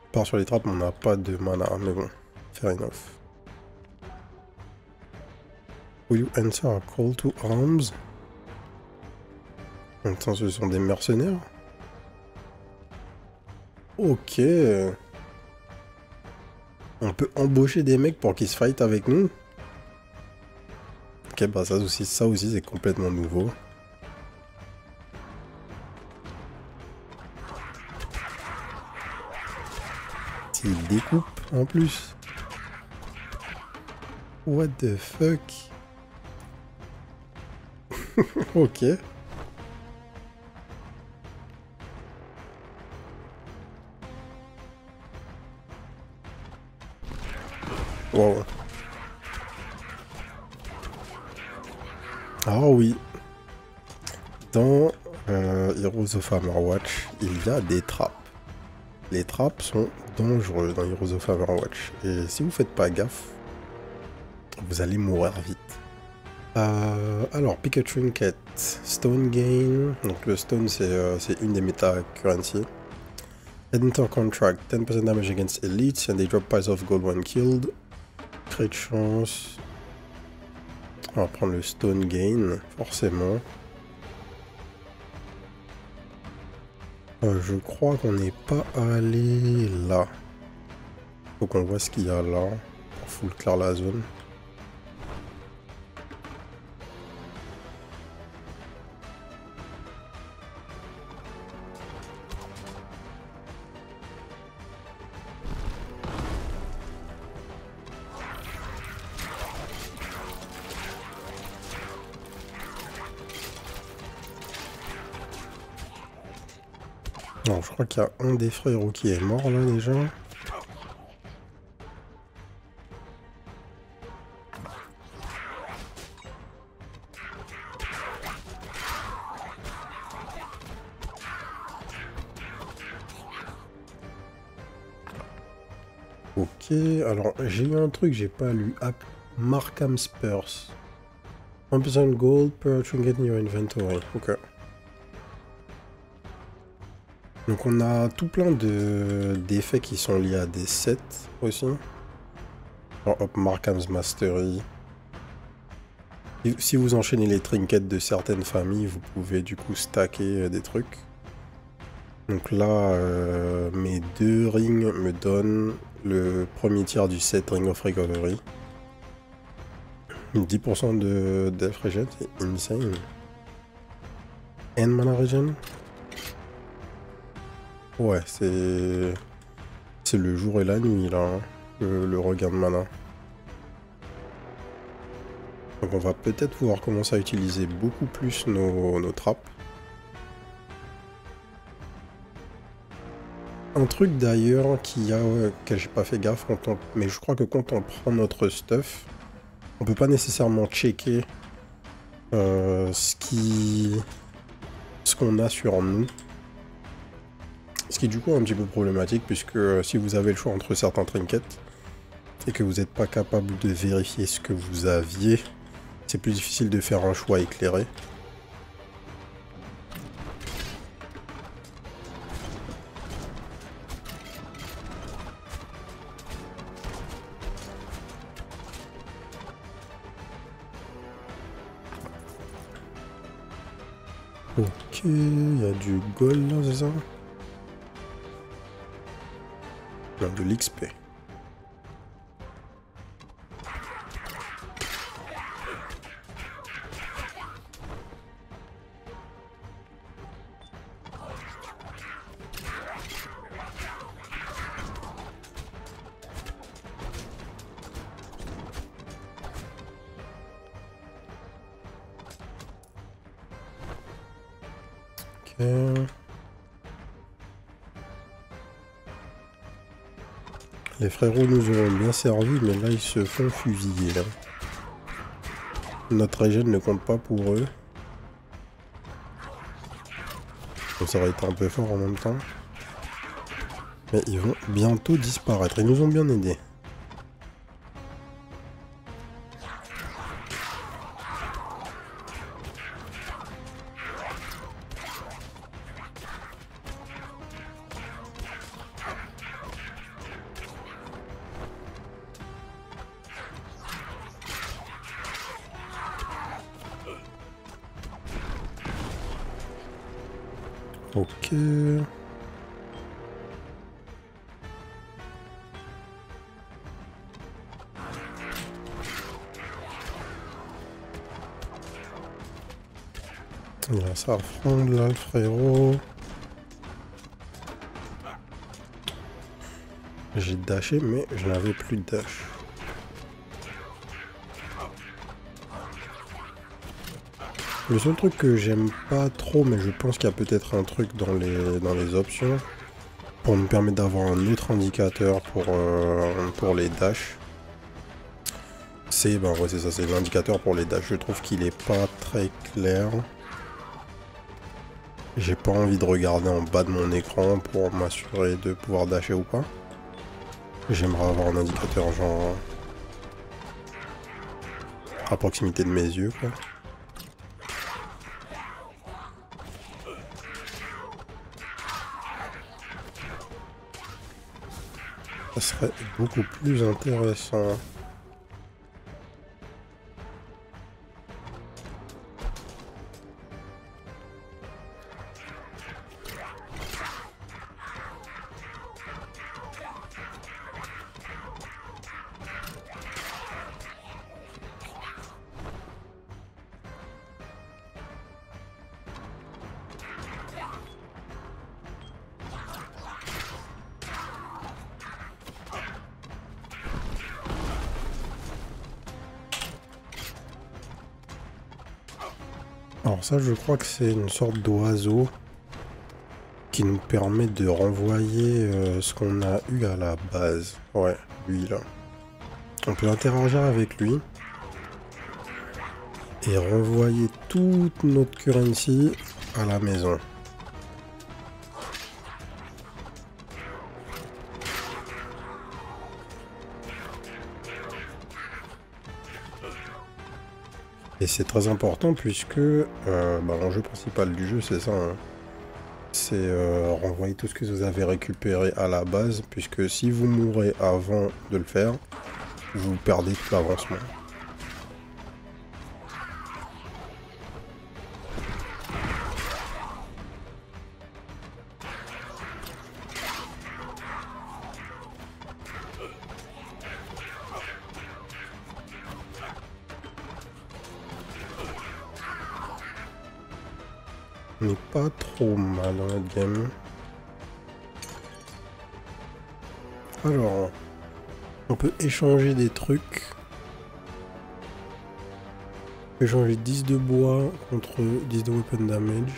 On part sur les trappes, mais on n'a pas de mana. Mais bon, fair enough. Will you answer a call to arms? Attends, ce sont des mercenaires? Ok. On peut embaucher des mecs pour qu'ils se fight avec nous? Ok, bah ça aussi c'est complètement nouveau. Il découpe en plus. What the fuck? Ok. Wow. Ah oui. Dans Heroes of Hammerwatch, il y a des trappes. Les trappes sont dangereuses dans Heroes of Hammerwatch. Et si vous faites pas gaffe, vous allez mourir vite. Alors, pick a trinket. Stone gain. Donc le stone, c'est une des meta currency. Enter contract. 10% damage against elites and they drop piles of gold when killed. Crit de chance. On va prendre le stone gain, forcément. Je crois qu'on n'est pas allé là. Faut qu'on voit ce qu'il y a là. Pour full clear la zone. Alors, je crois qu'il y a un des frérots qui est mort là déjà. Ok, alors j'ai eu un truc, j'ai pas lu. Markham Spurs. 1% gold per trinket in your inventory. Ok. Donc on a tout plein d'effets qui sont liés à des sets aussi. Alors hop, Markham's Mastery. Si vous enchaînez les trinkets de certaines familles, vous pouvez du coup stacker des trucs. Donc là, mes 2 rings me donnent le premier tiers du set Ring of Recovery. 10% de Death Regen, c'est insane. And Mana Regen. Ouais, c'est le jour et la nuit là, hein, le regain de mana. Donc on va peut-être pouvoir commencer à utiliser beaucoup plus nos trappes. Un truc d'ailleurs que j'ai pas fait gaffe, mais je crois que quand on prend notre stuff, on peut pas nécessairement checker ce qu'on a sur nous. Ce qui est du coup un petit peu problématique, puisque si vous avez le choix entre certains trinkets et que vous n'êtes pas capable de vérifier ce que vous aviez, c'est plus difficile de faire un choix éclairé. Ok, il y a du gold là, c'est ça? Non, de l'XP. Les frérots nous ont bien servi, mais là ils se font fusiller. Là. Notre régène ne compte pas pour eux. Donc ça aurait été un peu fort en même temps. Mais ils vont bientôt disparaître. Ils nous ont bien aidés. Ok. Là, ça affronte là le frérot. J'ai dashé, mais je n'avais plus de dash. Le seul truc que j'aime pas trop, mais je pense qu'il y a peut-être un truc dans les options pour nous permettre d'avoir un autre indicateur pour les dashs. C'est ouais, c'est ça, c'est l'indicateur pour les dashs. Je trouve qu'il est pas très clair. J'ai pas envie de regarder en bas de mon écran pour m'assurer de pouvoir dasher ou pas. J'aimerais avoir un indicateur genre à proximité de mes yeux, quoi. Ça serait beaucoup plus intéressant. Alors ça, je crois que c'est une sorte d'oiseau qui nous permet de renvoyer ce qu'on a eu à la base. Ouais, lui là. On peut interagir avec lui et renvoyer toute notre currency à la maison. Et c'est très important puisque l'enjeu principal du jeu c'est ça, hein. C'est renvoyer tout ce que vous avez récupéré à la base, puisque si vous mourrez avant de le faire, vous perdez tout l'avancement. On n'est pas trop mal dans notre game. Alors, on peut échanger des trucs. On peut échanger 10 de bois contre 10 de weapon damage.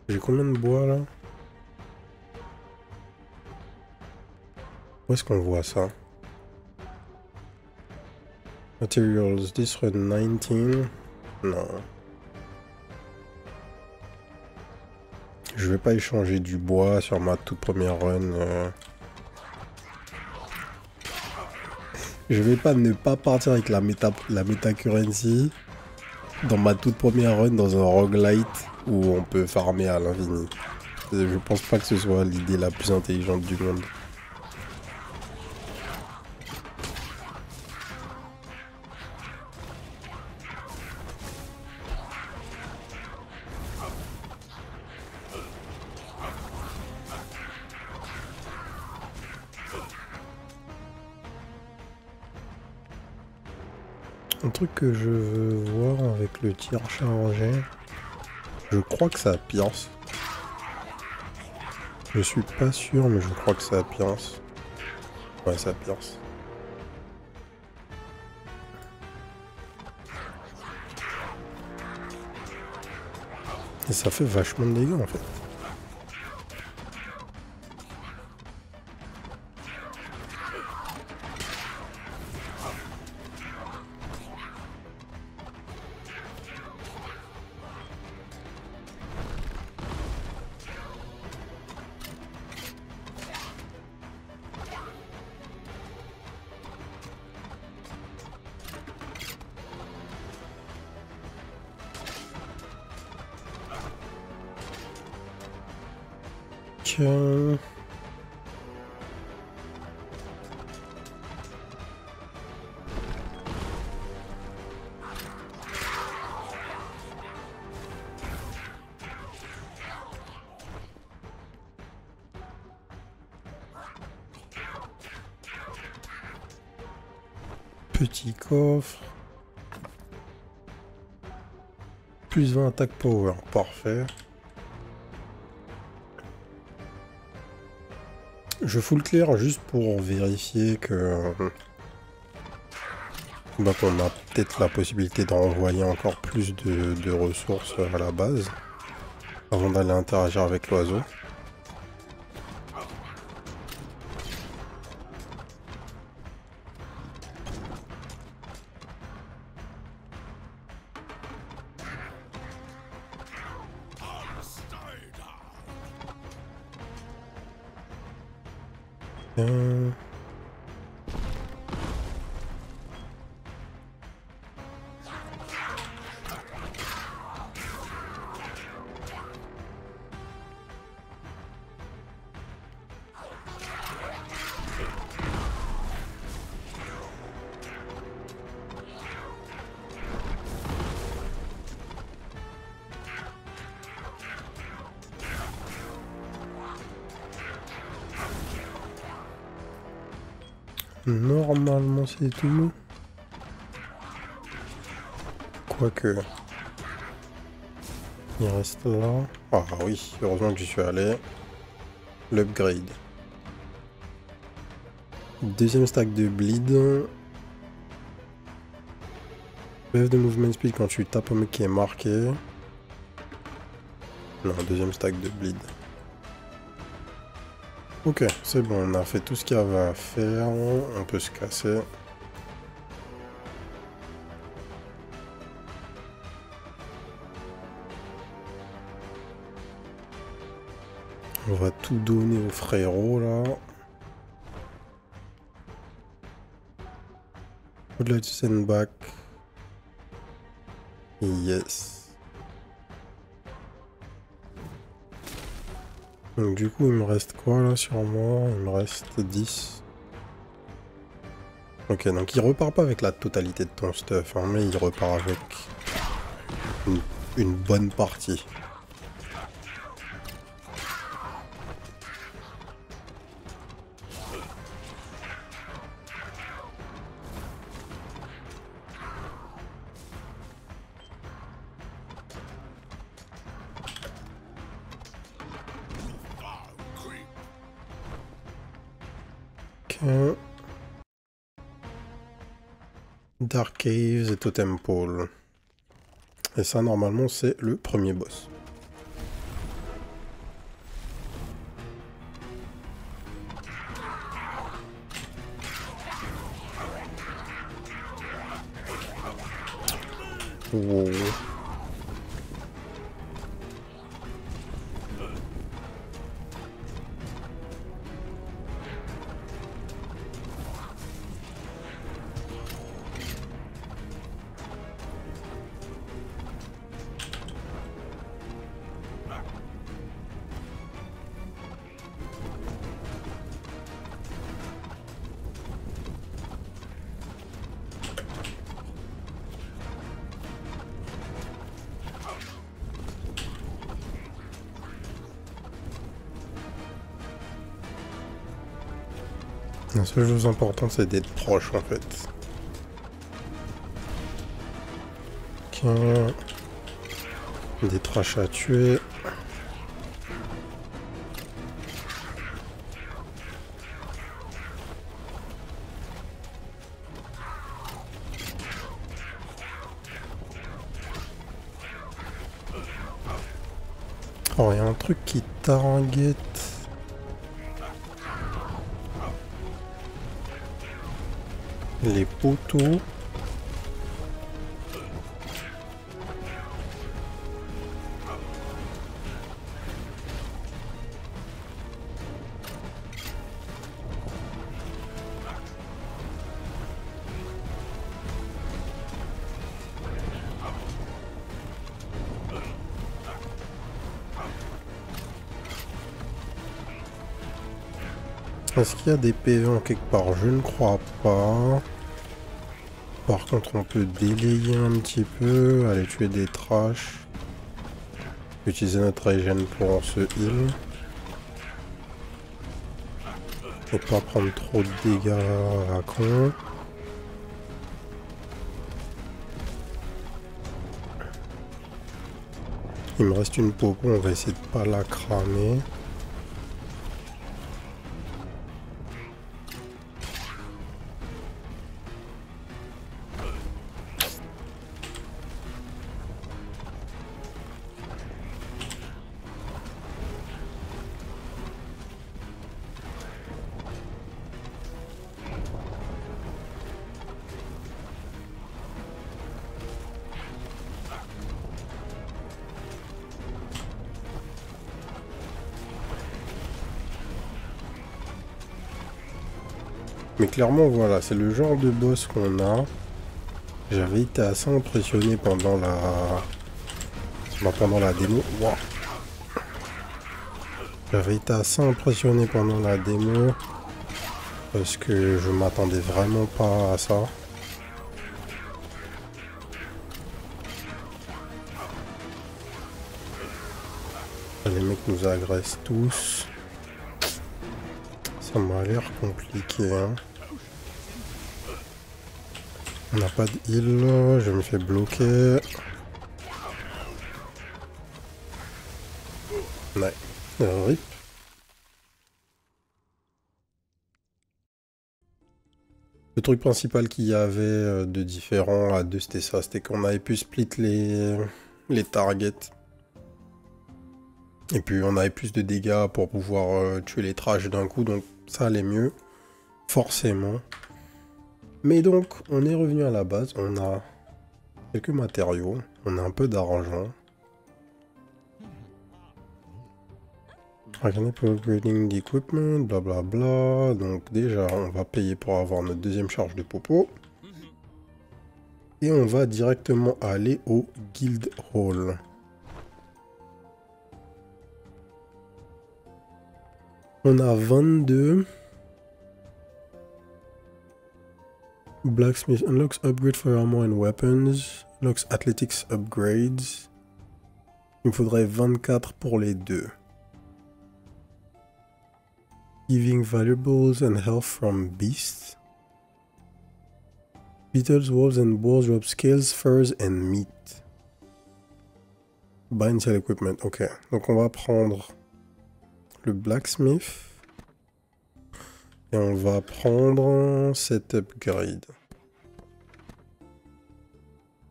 J'ai combien de bois là? Où est-ce qu'on voit ça? Materials, this run 19. Non. Je vais pas échanger du bois sur ma toute première run. Je vais pas ne pas partir avec la meta currency dans ma toute première run dans un roguelite où on peut farmer à l'infini. Je pense pas que ce soit l'idée la plus intelligente du monde. Un truc que je veux voir avec le tir chargé, je crois que ça pierce. Je suis pas sûr, mais je crois que ça pierce. Ouais, ça pierce. Et ça fait vachement de dégâts en fait. Tiens. Petit coffre. Plus 20 attaque power, parfait. Je full clear juste pour vérifier que qu'on a peut-être la possibilité de renvoyer encore plus de ressources à la base avant d'aller interagir avec l'oiseau. Normalement c'est tout. Quoique. Il reste là. Ah oui, heureusement que j'y suis allé. L'upgrade. Deuxième stack de bleed. Baisse de movement speed quand tu tapes un mec qui est marqué. Non, deuxième stack de bleed. Ok, c'est bon, on a fait tout ce qu'il y avait à faire. On peut se casser. On va tout donner aux frérots là. Au-delà du sandback. Yes. Donc du coup il me reste quoi là sur moi? Il me reste 10. Ok, donc il repart pas avec la totalité de ton stuff, hein, mais il repart avec une bonne partie. Ok. Dark Caves et Totem Pole. Et ça, normalement, c'est le premier boss. Wow. La seule chose importante, c'est d'être proche, en fait. Ok. Des trashs à tuer. Oh, il y a un truc qui taranguette. Les poteaux. Est-ce qu'il y a des PV en quelque part? Je ne crois pas. Par contre, on peut délayer un petit peu, aller tuer des trash. Utiliser notre régène pour se heal. Et pas prendre trop de dégâts à con. Il me reste une popo, on va essayer de pas la cramer. Mais clairement, voilà, c'est le genre de boss qu'on a. J'avais été assez impressionné pendant la démo. Wow. J'avais été assez impressionné pendant la démo. Parce que je m'attendais vraiment pas à ça. Les mecs nous agressent tous. Ça m'a l'air compliqué, hein. On n'a pas de heal, je me fais bloquer. Ouais, rip. truc principal qu'il y avait de différent à 2, c'était ça. C'était qu'on avait pu split les targets. Et puis on avait plus de dégâts pour pouvoir tuer les trash d'un coup. Donc ça allait mieux. Forcément. Mais donc, on est revenu à la base. On a quelques matériaux. On a un peu d'argent. Regardez pour upgrading d'equipment, blablabla. Donc déjà, on va payer pour avoir notre deuxième charge de popo. Et on va directement aller au Guild Hall. On a 22. Blacksmith unlocks upgrade for armor and weapons. Unlocks athletics upgrades. Il me faudrait 24 pour les deux. Giving valuables and health from beasts. Beetles, wolves and boars drop scales, furs and meat. Buy and sell equipment. Ok. Donc on va prendre le blacksmith. Et on va prendre cet upgrade.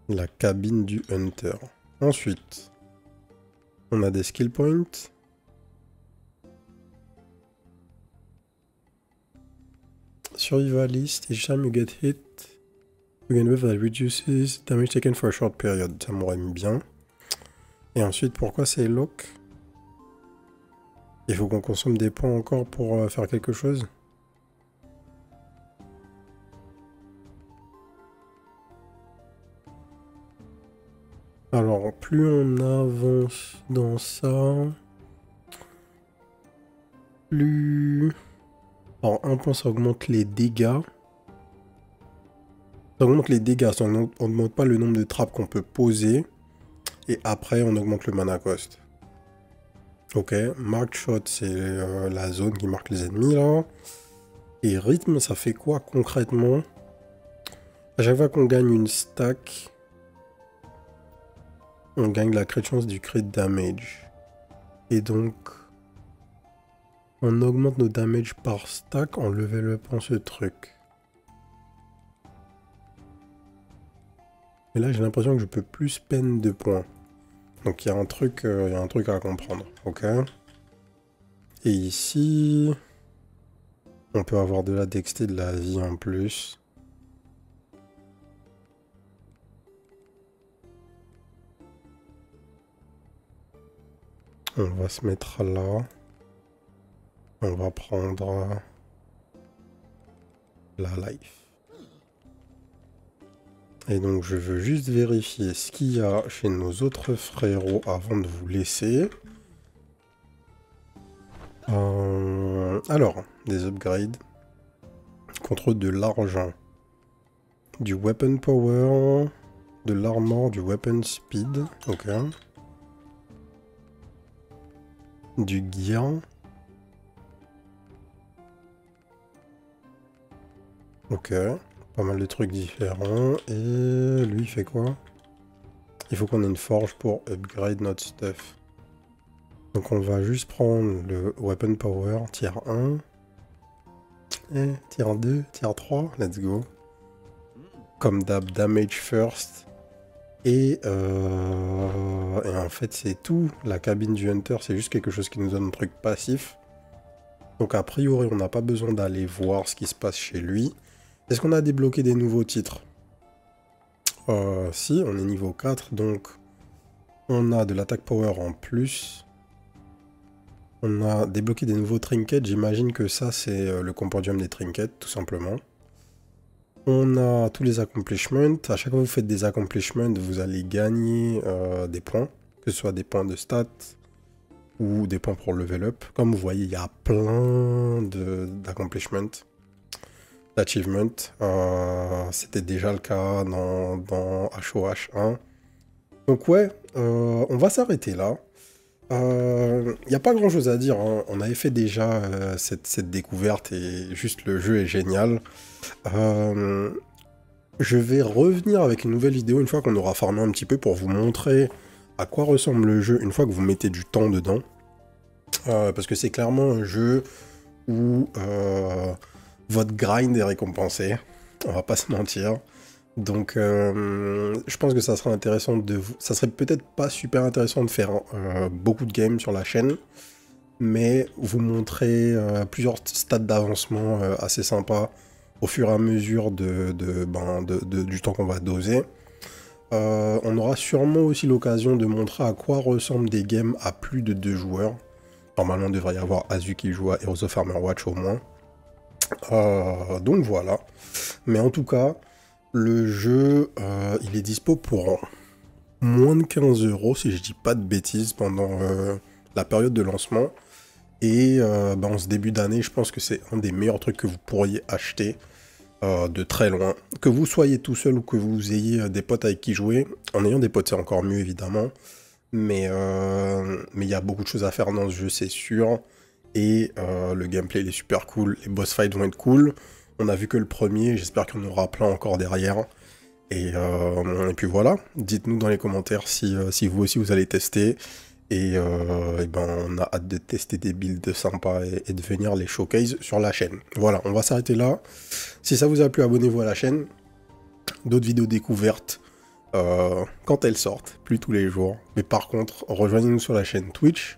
La cabine du hunter. Ensuite, on a des skill points. Survivalist, each time you get hit, you gain buff that reduces damage taken for a short period. Ça m'aurait mis bien. Et ensuite, pourquoi c'est lock? Il faut qu'on consomme des points encore pour faire quelque chose. Alors, plus on avance dans ça, plus... Alors, un point, ça augmente les dégâts. Ça augmente les dégâts, ça n'augmente pas le nombre de trappes qu'on peut poser. Et après, on augmente le mana cost. Ok, marked shot, c'est la zone qui marque les ennemis, là. Et rythme, ça fait quoi concrètement? À chaque fois qu'on gagne une stack, on gagne la crit chance du crit damage. Et donc, on augmente nos damage par stack en level upant ce truc. Et là, j'ai l'impression que je peux plus spend de points. Donc, il y a un truc à comprendre. Ok. Et ici, on peut avoir de la dexté, de la vie en plus. On va se mettre là. On va prendre la life. Et donc je veux juste vérifier ce qu'il y a chez nos autres frérots avant de vous laisser. Alors, des upgrades. Contre de l'argent. Du weapon power. De l'armor, du weapon speed. Ok. Du gear. Ok. Pas mal de trucs différents. Et lui, il fait quoi? Il faut qu'on ait une forge pour upgrade notre stuff. Donc on va juste prendre le weapon power, tier 1. Et tier 2, tier 3, let's go. Comme d'hab, damage first. Et en fait, c'est tout. La cabine du hunter, c'est juste quelque chose qui nous donne un truc passif. Donc a priori, on n'a pas besoin d'aller voir ce qui se passe chez lui. Est-ce qu'on a débloqué des nouveaux titres? Si, on est niveau 4, donc on a de l'attaque power en plus. On a débloqué des nouveaux trinkets, j'imagine que ça c'est le compendium des trinkets, tout simplement. On a tous les accomplishments. À chaque fois que vous faites des accomplishments, vous allez gagner des points, que ce soit des points de stats ou des points pour level up. Comme vous voyez, il y a plein d'accomplishments. Achievement, c'était déjà le cas dans HOH 1. Donc ouais, on va s'arrêter là. Il n'y a pas grand chose à dire, hein. On avait fait déjà cette découverte et juste le jeu est génial. Je vais revenir avec une nouvelle vidéo une fois qu'on aura farmé un petit peu pour vous montrer à quoi ressemble le jeu une fois que vous mettez du temps dedans. Parce que c'est clairement un jeu où... votre grind est récompensé. on va pas se mentir. Donc je pense que ça serait intéressant de vous... Ça serait peut-être pas super intéressant de faire beaucoup de games sur la chaîne, mais vous montrer plusieurs stades d'avancement assez sympas au fur et à mesure du temps qu'on va doser. On aura sûrement aussi l'occasion de montrer à quoi ressemblent des games à plus de 2 joueurs. Normalement, il devrait y avoir Azu qui joue à Heroes of Armor Watch au moins. Donc voilà. Mais en tout cas, le jeu, il est dispo pour moins de 15 € si je dis pas de bêtises pendant la période de lancement. Et en ce début d'année, je pense que c'est un des meilleurs trucs que vous pourriez acheter de très loin. Que vous soyez tout seul ou que vous ayez des potes avec qui jouer, en ayant des potes c'est encore mieux évidemment. Mais il y a beaucoup de choses à faire dans ce jeu, c'est sûr. Et le gameplay il est super cool, les boss fights vont être cool. On a vu que le premier, j'espère qu'il y en aura plein encore derrière. Et puis voilà, dites-nous dans les commentaires si vous aussi vous allez tester. Et on a hâte de tester des builds sympas et de venir les showcase sur la chaîne. Voilà, on va s'arrêter là. Si ça vous a plu, abonnez-vous à la chaîne. D'autres vidéos découvertes quand elles sortent, plus tous les jours. Mais par contre, rejoignez-nous sur la chaîne Twitch,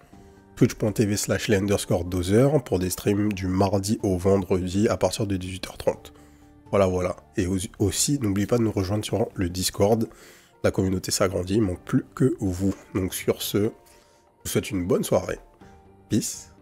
twitch.tv/les_dozers pour des streams du mardi au vendredi à partir de 18h30. Voilà. Et aussi, n'oubliez pas de nous rejoindre sur le Discord. La communauté s'agrandit, il manque plus que vous. Donc sur ce, je vous souhaite une bonne soirée. Peace.